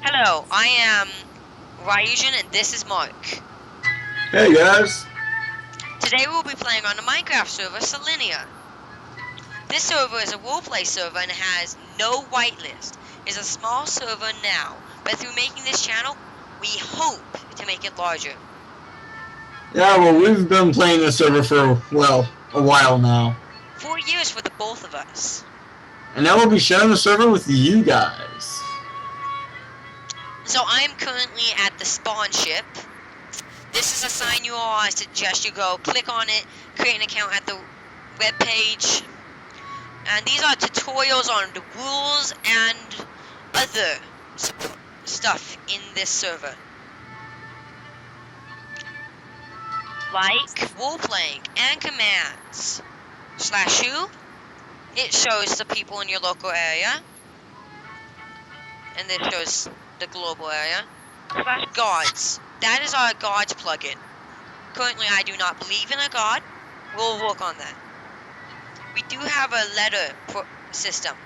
Hello, I am Ryujin and this is Marc. Hey guys! Today we'll be playing on the Minecraft server Solinia. This server is a roleplay server and has no whitelist. It's a small server now, but through making this channel, we hope to make it larger. Yeah, well, we've been playing this server for, well, a while now. 4 years for the both of us. And now we'll be sharing the server with you guys. So I am currently at the spawn ship. This is a sign you all. I suggest you go click on it, create an account at the web page. And these are tutorials on the rules and other stuff in this server. Like role-playing and commands. /who, it shows the people in your local area. And this shows the global area. /gods, that is our gods plugin. Currently I do not believe in a god. We'll work on that. We do have a letter system.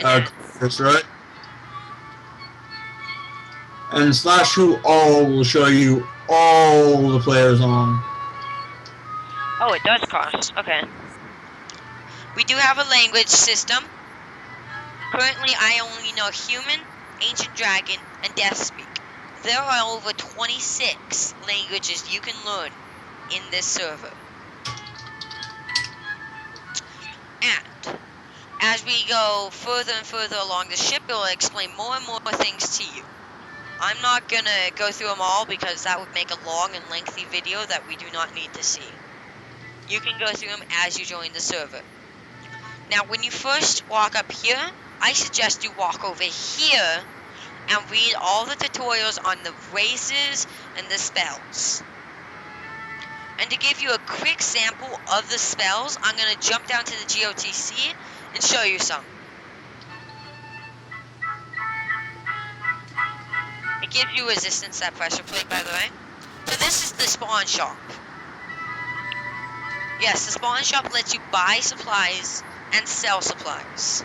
That's right. And /who all will show you all the players on. Oh, it does cost. Okay. We do have a language system. Currently, I only know Human, Ancient Dragon, and Death Speak. There are over 26 languages you can learn in this server. And as we go further and further along the ship, it will explain more and more things to you. I'm not gonna go through them all because that would make a long and lengthy video that we do not need to see. You can go through them as you join the server. Now, when you first walk up here, I suggest you walk over here and read all the tutorials on the races and the spells. And to give you a quick sample of the spells, I'm going to jump down to the GOTC and show you some. It gives you resistance, that pressure plate, by the way. So this is the spawn shop. Yes, the spawn shop lets you buy supplies and sell supplies.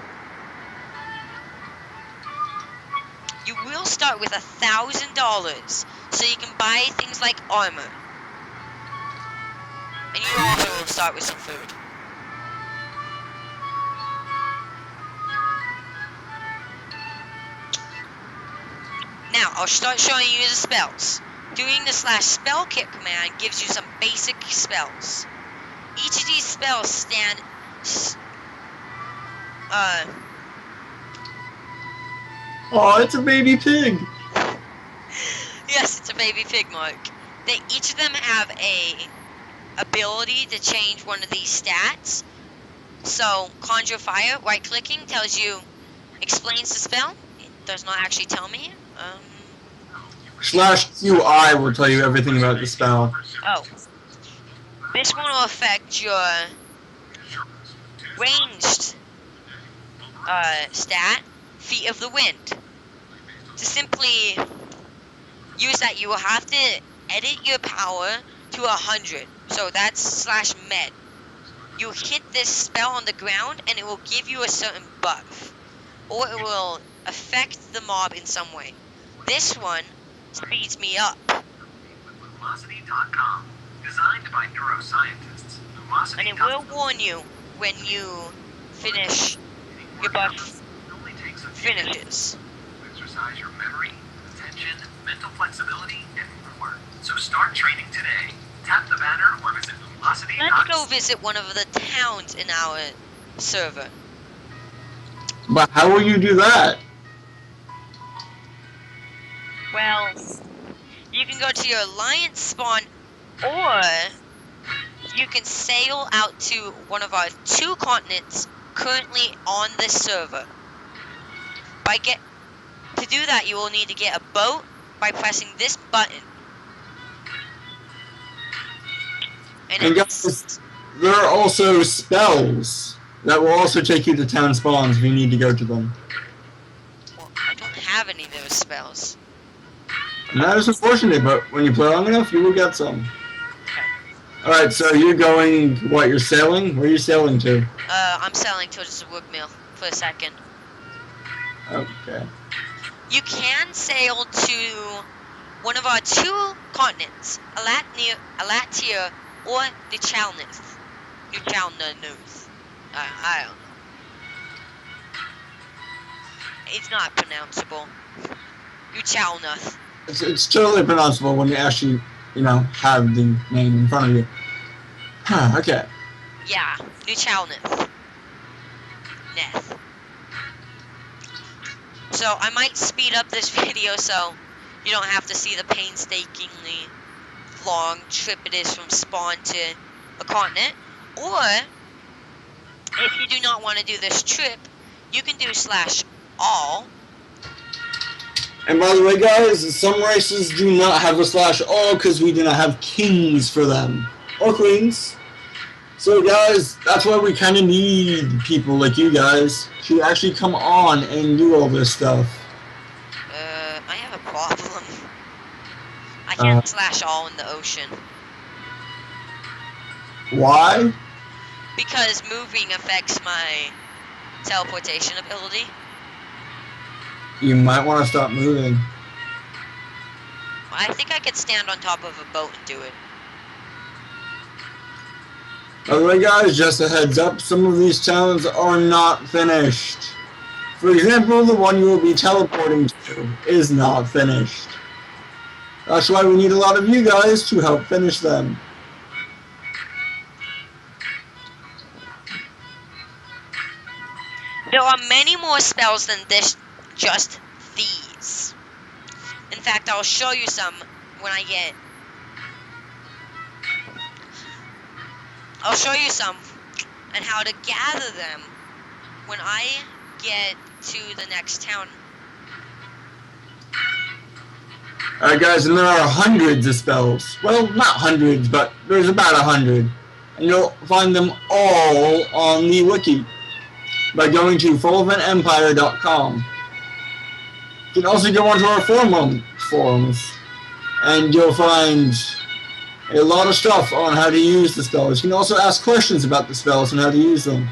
You will start with $1,000, so you can buy things like armor. And you also will start with some food. Now, I'll start showing you the spells. Doing the /spell kit command gives you some basic spells. Each of these spells stand... Oh, it's a baby pig! Yes, it's a baby pig, Marc. Each of them have a ability to change one of these stats. So, Conjure Fire, right-clicking, tells you, explains the spell. It does not actually tell me. /QI will tell you everything about the spell. Oh. This one will affect your ranged stat, Feet of the Wind. To simply use that, you will have to edit your power to 100. So that's /med. You hit this spell on the ground and it will give you a certain buff. Or it will affect the mob in some way. This one speeds me up. Velocity.com, designed by neuroscientists. And it will warn you when you finish your buff finishes. Exercise your memory, attention, mental flexibility, and more. So start training today. Tap the banner or visit velocity.com. Let's go visit one of the towns in our server. But how will you do that? Well, you can go to your alliance spawn, or you can sail out to one of our 2 continents currently on this server. To do that, you will need to get a boat by pressing this button. And guys, there are also spells that will also take you to town spawns if you need to go to them. Well, I don't have any of those spells. And that is unfortunate, but when you play long enough, you will get some. Okay. Alright, so you're going, what, you're sailing? Where are you sailing to? I'm sailing to just a wood mill for a second. Okay. You can sail to one of our 2 continents, Alatia or the Chalnith. I don't know. It's not pronounceable. Uchalnuth. It's totally pronounceable when you actually, have the name in front of you. Okay. Yeah, Uchalnuth. Neth. So I might speed up this video so you don't have to see the painstakingly long trip it is from spawn to a continent. Or, if you do not want to do this trip, you can do /all. And by the way, guys, some races do not have a /all because we do not have kings for them. Or queens. So, guys, that's why we kind of need people like you guys to actually come on and do all this stuff. I have a problem. I can't /all in the ocean. Why? Because moving affects my teleportation ability. You might want to stop moving. I think I could stand on top of a boat and do it. By the way, guys, just a heads up, some of these challenges are not finished. For example, the one you will be teleporting to is not finished. That's why we need a lot of you guys to help finish them. There are many more spells than just these. In fact, I'll show you some when I get... I'll show you some and how to gather them when I get to the next town. Alright, guys, and there are hundreds of spells. Well, not hundreds, but there's about 100. And you'll find them all on the wiki by going to fullivanempire.com. You can also go onto our forums, and you'll find a lot of stuff on how to use the spells. You can also ask questions about the spells and how to use them.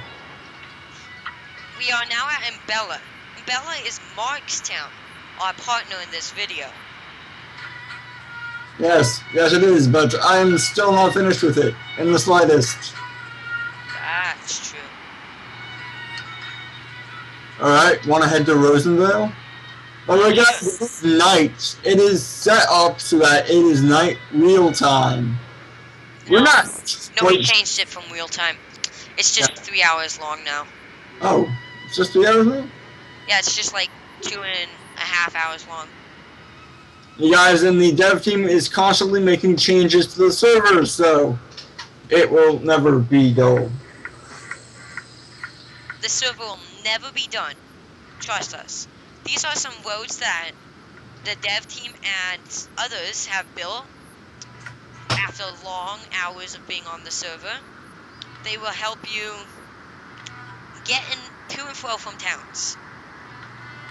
We are now at Mbella. Mbella is Marc's town, our partner in this video. Yes it is, but I'm still not finished with it, in the slightest. That's true. Alright, want to head to Rosenvale? But we got this night. It is set up so that it is night real time. We're not. No, we changed it from real time. It's just 3 hours long now. Oh, it's just 3 hours long? Yeah, it's just like 2.5 hours long. You guys in the dev team is constantly making changes to the server, so it will never be dull. The server will never be done. Trust us. These are some roads that the dev team and others have built after long hours of being on the server. They will help you get to and fro from towns.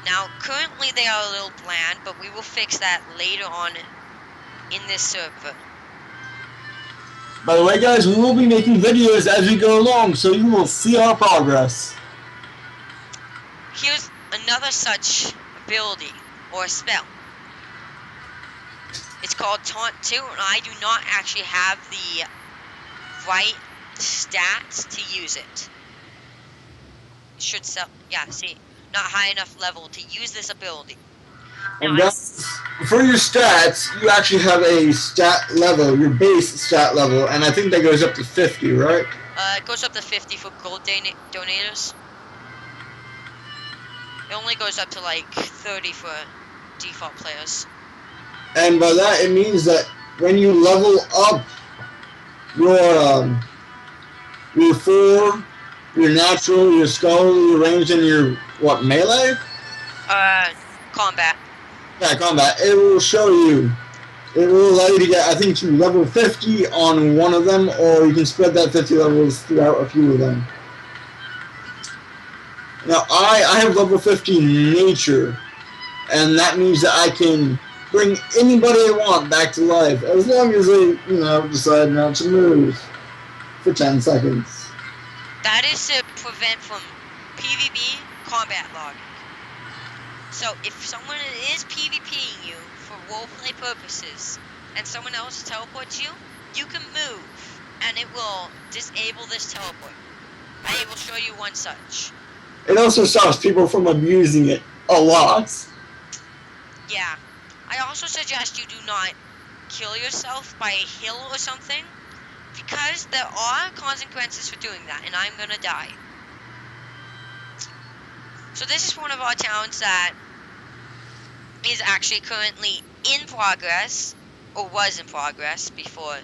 Now, currently they are a little bland, but we will fix that later on in this server. By the way, guys, we will be making videos as we go along, so you will see our progress. Here's another such ability, or spell. It's called Taunt 2, and I do not actually have the right stats to use it. Should sell, yeah, see, not high enough level to use this ability. And for your stats, you actually have a stat level, your base stat level, and I think that goes up to 50, right? It goes up to 50 for gold donators. It only goes up to like 30 for default players. And by that, it means that when you level up your 4, your natural, your skull, your range, and your, melee? Combat. Yeah, combat. It will show you. It will allow you to get, I think, to level 50 on one of them, or you can spread that 50 levels throughout a few of them. Now, I have level 50 nature, and that means that I can bring anybody I want back to life, as long as they, decide not to move for 10 That is to prevent from PvP combat logging. So if someone is PvPing you for roleplay purposes and someone else teleports you, you can move and it will disable this teleport. I will show you one such. It also stops people from abusing it a lot. Yeah. I also suggest you do not kill yourself by a hill or something, because there are consequences for doing that, and I'm gonna die. So this is one of our towns that is actually currently in progress, or was in progress before.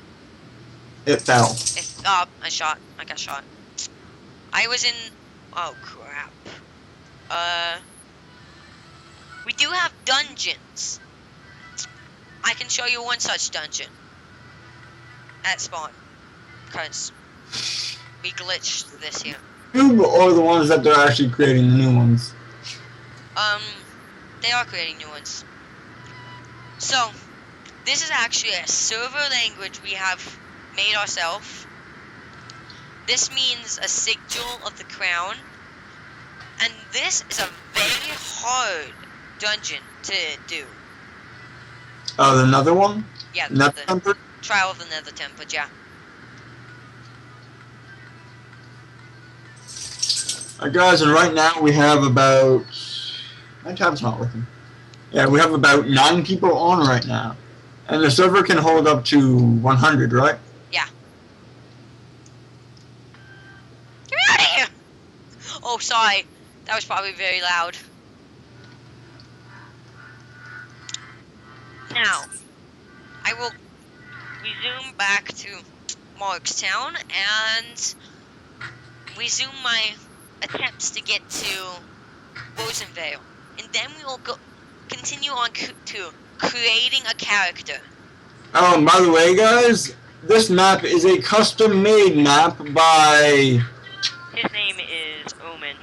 It fell. I got shot. I was in, oh crap. We do have dungeons. I can show you one such dungeon at spawn, because we glitched this here. You are the ones that they're actually creating the new ones. They are creating new ones. So, this is actually a server language we have made ourselves. This means a sigil of the crown. And this is a very hard dungeon to do. Oh, another one? Yeah, Nether the Temple? Trial of the Nether Temple, yeah. Alright guys, and right now we have about... My tab's not working. Yeah, we have about 9 people on right now. And the server can hold up to 100, right? Yeah. Get me out of here! Oh, sorry. That was probably very loud. Now, I will resume back to Mark's town and resume my attempts to get to Rosenvale. And then we will continue on to creating a character. Oh, and by the way, guys, this map is a custom-made map by... His name is Omen.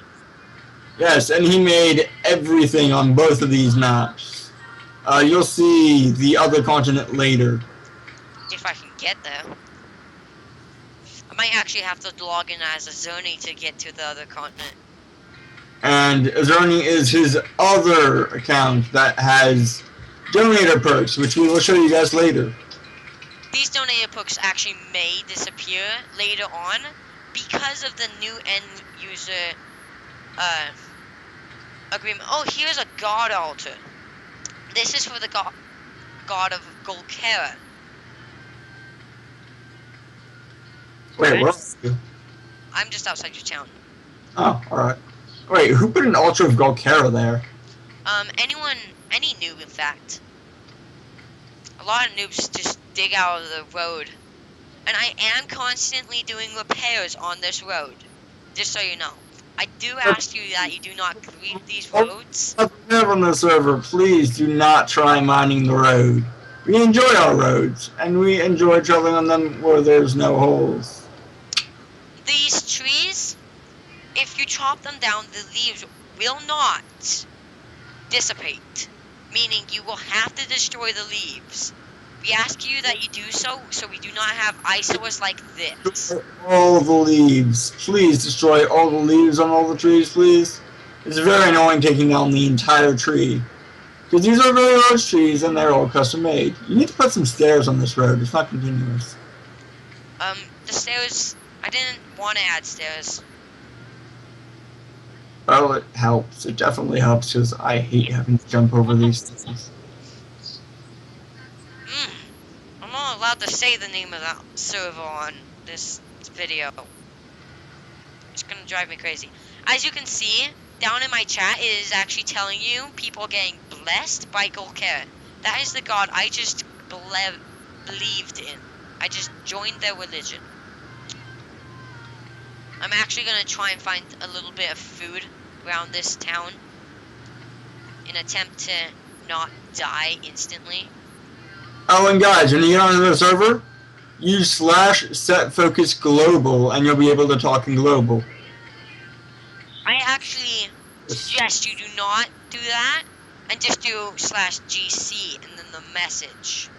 Yes, and he made everything on both of these maps. You'll see the other continent later. If I can get there. I might actually have to log in as a Zoni to get to the other continent. And Zerny is his other account that has donator perks, which we will show you guys later. These donator perks actually may disappear later on because of the new end user agreement. Oh, here's a god altar. This is for the god of Golkera. Wait, where are you? I'm just outside your town. Oh, alright. Wait, who put an altar of Golkera there? Any noob, in fact. A lot of noobs just dig out of the road. And I am constantly doing repairs on this road. Just so you know. I do ask you that you do not leave these roads. Never on the server, please do not try mining the road. We enjoy our roads, and we enjoy traveling on them where there's no holes. These trees, if you chop them down, the leaves will not dissipate. Meaning you will have to destroy the leaves. We ask you that you do so we do not have eyesores like this. All the leaves. Please destroy all the leaves on all the trees, please. It's very annoying taking down the entire tree. Because these are very large trees and they're all custom made. You need to put some stairs on this road. It's not continuous. The stairs, I didn't want to add stairs. Well, it helps. It definitely helps because I hate having to jump over these things. I'm not allowed to say the name of that server on this video. It's gonna drive me crazy. As you can see, down in my chat, it is actually telling you people getting blessed by Golkera. That is the god I just believed in. I just joined their religion. I'm actually gonna try and find a little bit of food around this town in an attempt to not die instantly. Oh, and guys, when you get onto the server, use /setFocusGlobal and you'll be able to talk in global. I actually suggest you do not do that and just do /GC and then the message.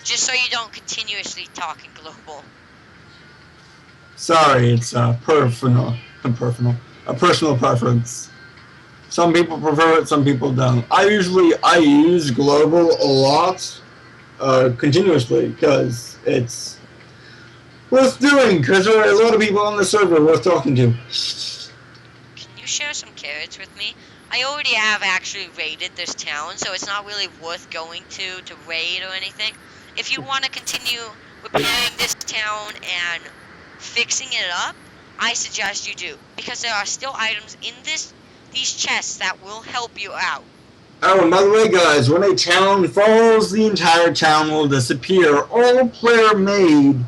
Just so you don't continuously talk in global. Sorry, it's a personal preference. Some people prefer it, some people don't. I use global a lot, continuously, because it's worth doing, because there are a lot of people on the server worth talking to. Can you share some carrots with me? I already have actually raided this town, so it's not really worth going to raid or anything. If you want to continue repairing this town and fixing it up, I suggest you do, because there are still items in these chests that will help you out. Oh, and by the way, guys, when a town falls, the entire town will disappear. All player-made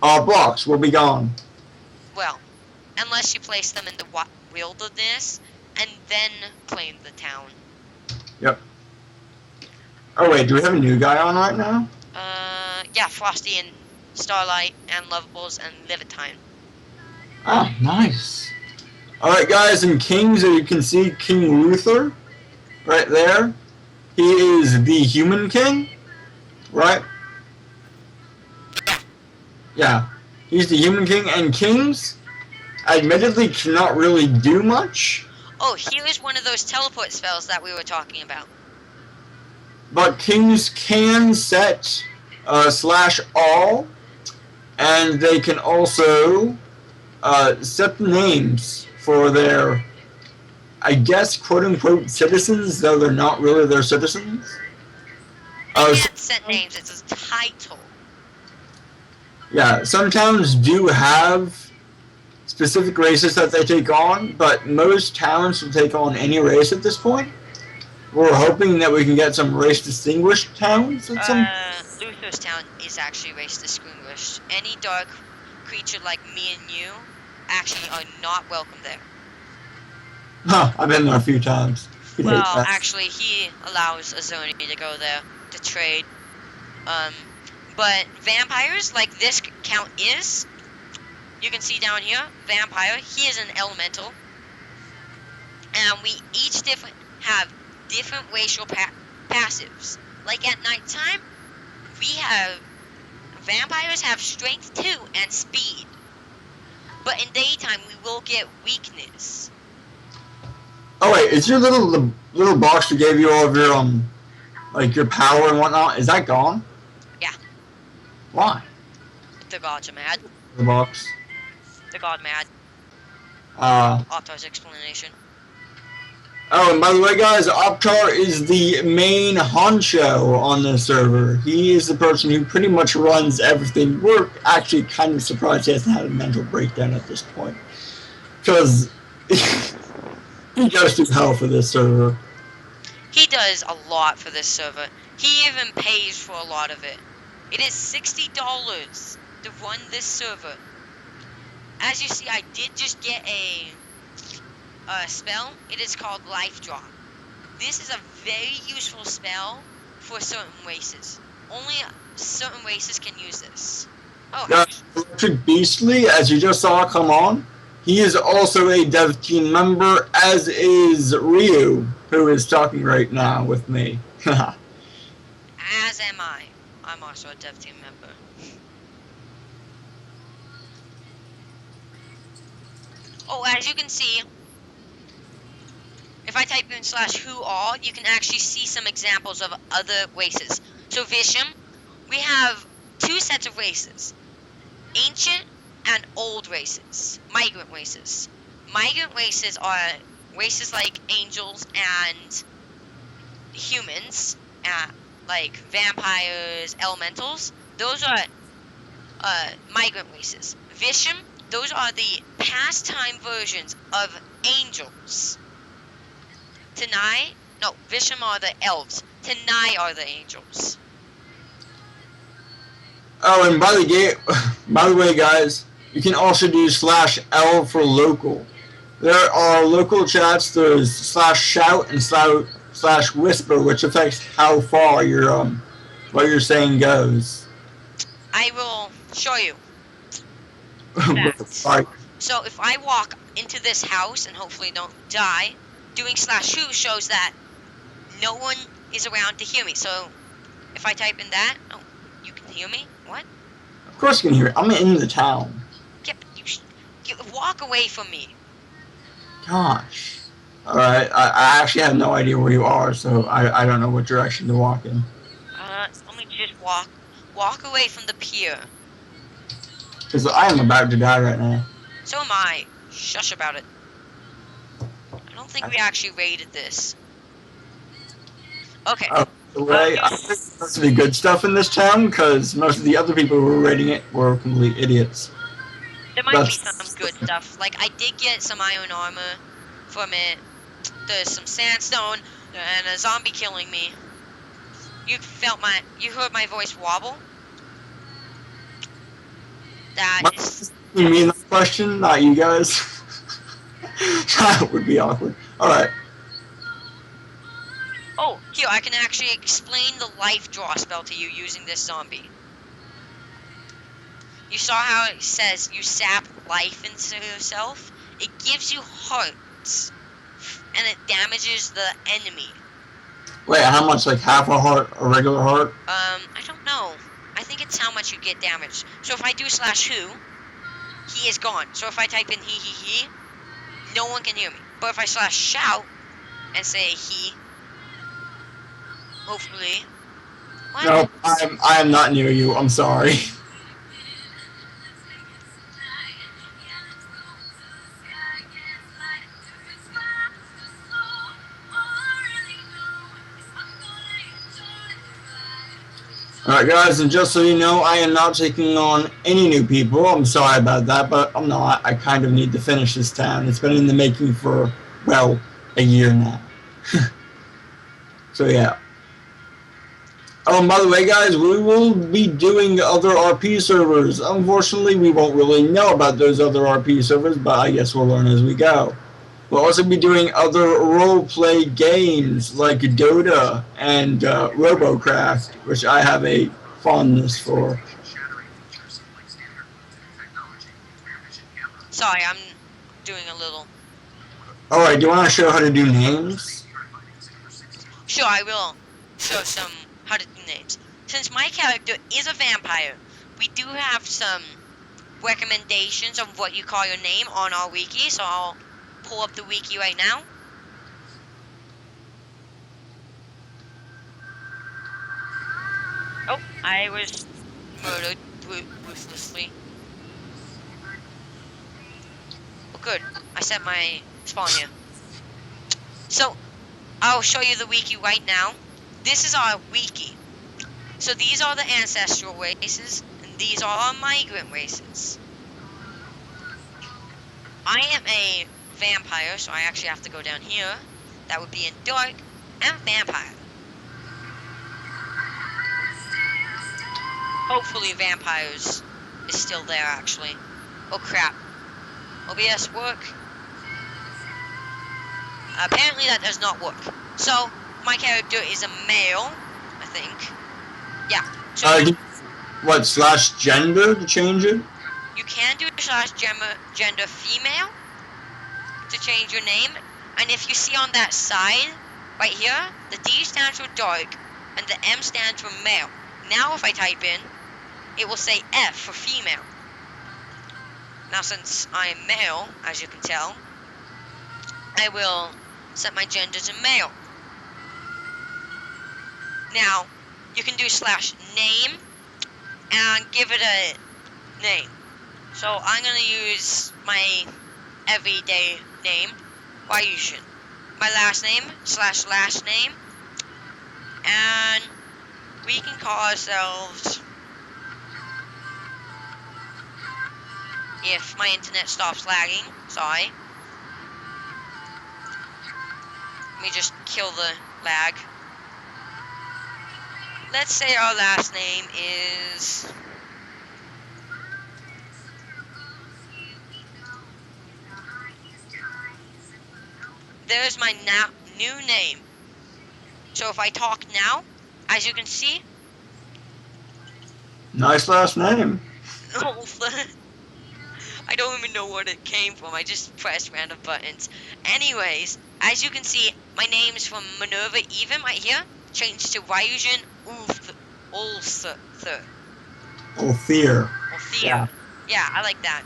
blocks will be gone. Well, unless you place them in the wilderness and then claim the town. Yep. Oh, wait, do we have a new guy on right now? Yeah, Frosty and Starlight and Lovables and Levitine. Ah, nice. Alright, guys, in Kings, you can see King Luther right there. He is the human king, right? Yeah, he's the human king, and kings, admittedly, cannot really do much. Oh, here is one of those teleport spells that we were talking about. But kings can set /all, and they can also set the names for their, I guess, quote-unquote citizens, though they're not really their citizens. They can't set names, it's a title. Yeah, some towns do have specific races that they take on, but most towns will take on any race at this point. We're hoping that we can get some race-distinguished towns at some... Luther's town is actually race-distinguished. Any dark creature like me and you actually are not welcome there. Huh, I've been there a few times. Well, actually, he allows Azoni to go there to trade. But vampires, like this count is, you can see down here, vampire, he is an elemental. And we each have different racial passives. Like at nighttime, vampires have strength 2 and speed. But in daytime, we will get weakness. Oh wait, is your little box that gave you all of your like your power and whatnot, is that gone? Yeah. Why? The gods are mad. The box. The god mad. Optar's explanation. Oh, and by the way, guys, Optar is the main honcho on this server. He is the person who pretty much runs everything. We're actually kind of surprised he hasn't had a mental breakdown at this point. Because he goes through hell for this server. He does a lot for this server. He even pays for a lot of it. It is $60 to run this server. As you see, I did just get a spell. It is called Life Drop. This is a very useful spell for certain races. Only certain races can use this. Oh, Now, Electric Beastly, as you just saw come on, he is also a dev team member, as is Ryu, who is talking right now with me. as am I. I'm also a dev team member. Oh, as you can see, if I type in /who all, you can actually see some examples of other races. So Visham, we have 2 sets of races. Ancient and old races. Migrant races. Migrant races are races like angels and humans, like vampires, elementals. Those are migrant races. Visham, those are the pastime versions of angels. Visham are the elves. Tanai are the angels. Oh, and by the way, guys, you can also do /L for local. There are local chats. There's /shout and /whisper, which affects how far your what you're saying goes. I will show you. Right. So if I walk into this house and hopefully don't die, doing /who shows that no one is around to hear me. So if I type in that, oh, you can hear me? What? Of course you can hear it. I'm in the town. Yeah, but you walk away from me. Gosh. Alright, I actually have no idea where you are, so I don't know what direction to walk in. Let me just walk away from the pier. Because I am about to die right now. So am I. Shush about it. I don't think we actually raided this. Okay. Oh, the I'll way, I think use. there's supposed to be good stuff in this town, because most of the other people who were raiding it were complete idiots. There might be some That's good stuff. Like, I did get some iron armor from it. There's some sandstone and a zombie killing me. You heard my voice wobble? That is. you mean that question, not you guys. That would be awkward. Alright. Oh, here, I can actually explain the life draw spell to you using this zombie. You saw how it says you sap life into yourself? It gives you hearts, and it damages the enemy. Wait, how much? Like half a heart, a regular heart? I don't know. I think it's how much you get damaged. So if I do /who, he is gone. So if I type in he, no one can hear me. But if I /shout and say he, hopefully. What? No, I am not near you. I'm sorry. Alright guys, and just so you know, I am not taking on any new people. I'm sorry about that, but I'm not. I kind of need to finish this town. It's been in the making for, well, a year now. So yeah. Oh, and by the way guys, we will be doing other RP servers. Unfortunately, we won't really know about those other RP servers, but I guess we'll learn as we go. We'll also be doing other role-play games like Dota and Robocraft, which I have a fondness for. Sorry, I'm doing a little. Alright, do you want to show how to do names? Sure, I will show some how to do names. Since my character is a vampire, we do have some recommendations of what you call your name on our wiki, so I'll pull up the wiki right now. Oh, I was murdered ruthlessly. Oh, good. I set my spawn here. So, I'll show you the wiki right now. This is our wiki. So these are the ancestral races, and these are our migrant races. I am a vampire, so I actually have to go down here. That would be in dark and vampire. Hopefully vampires is still there, actually. Oh crap. OBS work? Apparently that does not work. So, my character is a male, I think. Yeah. So what, /gender to change it? you can do /gender female to change your name. And if you see on that side, right here, the D stands for dark, and the M stands for male. Now if I type in, it will say F for female. Now since I am male, as you can tell, I will set my gender to male. Now, you can do /name and give it a name. So I'm going to use my everyday name, Ryujin. My last name /last name. And we can call ourselves, if my internet stops lagging, sorry. Let me just kill the lag. Let's say our last name is there's my new name. So if I talk now, as you can see, Nice last name. I don't even know what it came from. I just pressed random buttons. Anyways, as you can see, my name's from Minerva Even right here. Changed to Ryujin Ulster. Ophir. Yeah, I like that.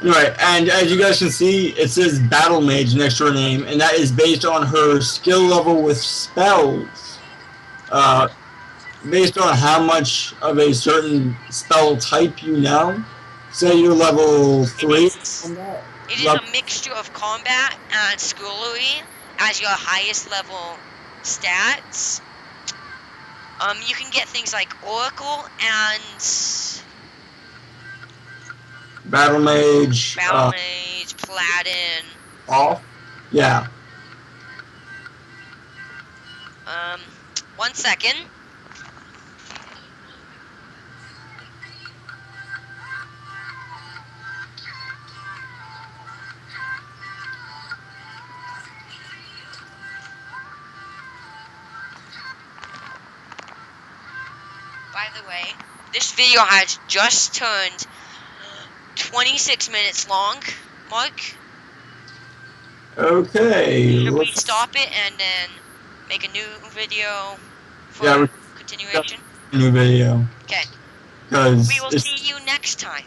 Right, and as you guys can see, it says Battle Mage next to her name, and that is based on her skill level with spells. Based on how much of a certain spell type you know. Say you're level 3 on that. It is a mixture of combat and schoolery as your highest level stats. You can get things like Oracle and Battle Mage. Paladin. Off. Yeah. 1 second. By the way, this video has just turned 26 minutes long, Mark. Okay. Should we stop it and then make a new video for continuation? New video. Okay. Because we will see you next time.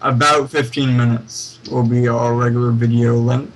About 15 minutes will be our regular video length.